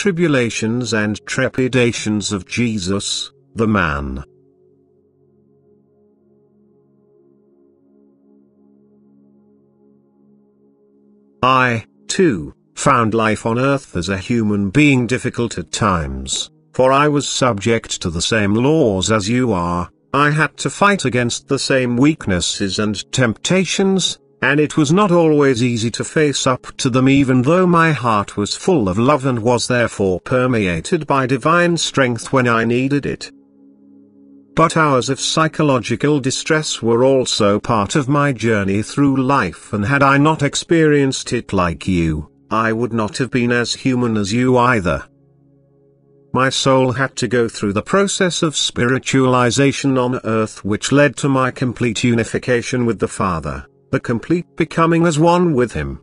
tribulations and trepidations of Jesus, the man. I, too, found life on earth as a human being difficult at times, for I was subject to the same laws as you are. I had to fight against the same weaknesses and temptations, and it was not always easy to face up to them, even though my heart was full of love and was therefore permeated by divine strength when I needed it. But hours of psychological distress were also part of my journey through life, and had I not experienced it like you, I would not have been as human as you either. My soul had to go through the process of spiritualization on earth, which led to my complete unification with the Father, the complete becoming as one with Him.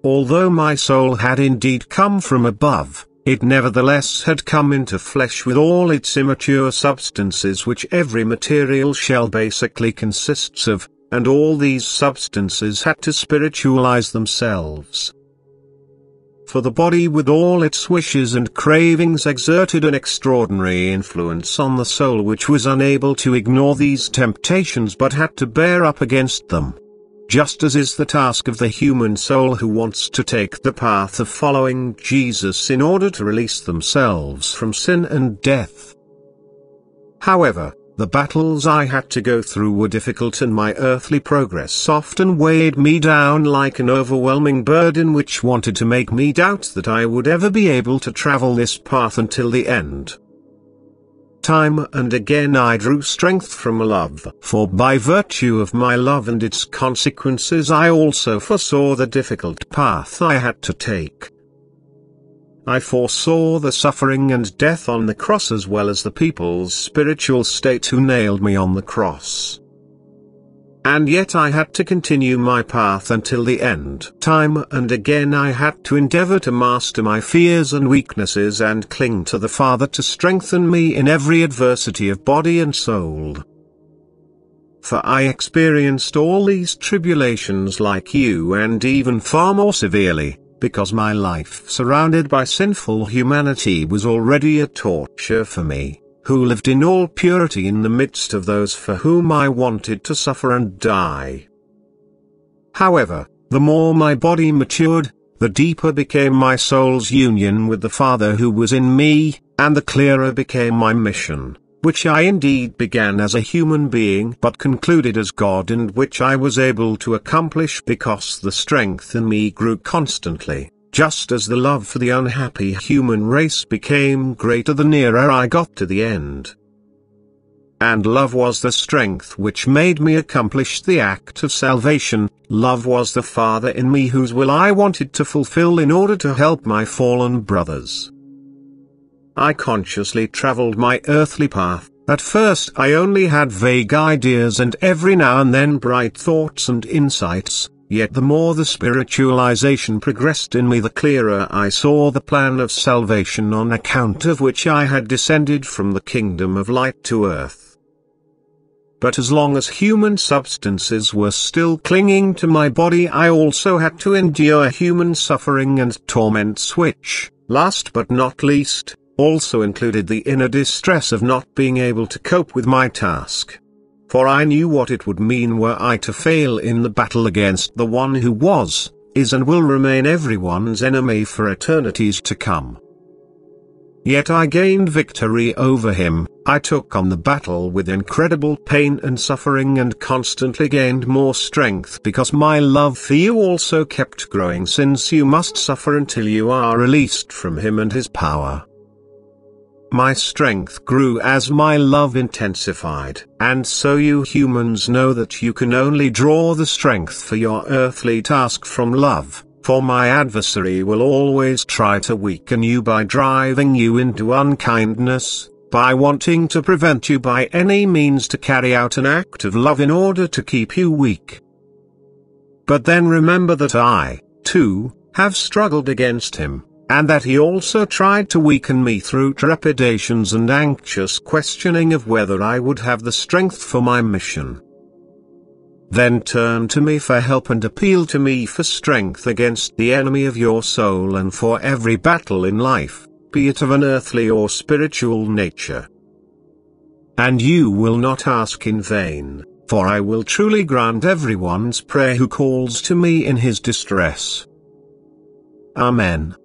Although my soul had indeed come from above, it nevertheless had come into flesh with all its immature substances, which every material shell basically consists of, and all these substances had to spiritualize themselves. For the body with all its wishes and cravings exerted an extraordinary influence on the soul, which was unable to ignore these temptations but had to bear up against them. Just as is the task of the human soul who wants to take the path of following Jesus in order to release themselves from sin and death. However, the battles I had to go through were difficult, and my earthly progress often weighed me down like an overwhelming burden which wanted to make me doubt that I would ever be able to travel this path until the end. Time and again I drew strength from love, for by virtue of my love and its consequences I also foresaw the difficult path I had to take. I foresaw the suffering and death on the cross, as well as the people's spiritual state who nailed me on the cross. And yet I had to continue my path until the end. Time and again I had to endeavor to master my fears and weaknesses and cling to the Father to strengthen me in every adversity of body and soul. For I experienced all these tribulations like you, and even far more severely, because my life surrounded by sinful humanity was already a torture for me, who lived in all purity in the midst of those for whom I wanted to suffer and die. However, the more my body matured, the deeper became my soul's union with the Father who was in me, and the clearer became my mission, which I indeed began as a human being but concluded as God, and which I was able to accomplish because the strength in me grew constantly, just as the love for the unhappy human race became greater the nearer I got to the end. And love was the strength which made me accomplish the act of salvation. Love was the Father in me whose will I wanted to fulfill in order to help my fallen brothers. I consciously traveled my earthly path. At first I only had vague ideas and every now and then bright thoughts and insights, yet the more the spiritualization progressed in me, the clearer I saw the plan of salvation on account of which I had descended from the kingdom of light to earth. But as long as human substances were still clinging to my body, I also had to endure human suffering and torments, which, last but not least, also included the inner distress of not being able to cope with my task. For I knew what it would mean were I to fail in the battle against the one who was, is and will remain everyone's enemy for eternities to come. Yet I gained victory over him. I took on the battle with incredible pain and suffering and constantly gained more strength because my love for you also kept growing, since you must suffer until you are released from him and his power. My strength grew as my love intensified, and so you humans know that you can only draw the strength for your earthly task from love, for my adversary will always try to weaken you by driving you into unkindness, by wanting to prevent you by any means to carry out an act of love in order to keep you weak. But then remember that I, too, have struggled against him, and that he also tried to weaken me through trepidations and anxious questioning of whether I would have the strength for my mission. Then turn to me for help and appeal to me for strength against the enemy of your soul and for every battle in life, be it of an earthly or spiritual nature. And you will not ask in vain, for I will truly grant everyone's prayer who calls to me in his distress. Amen.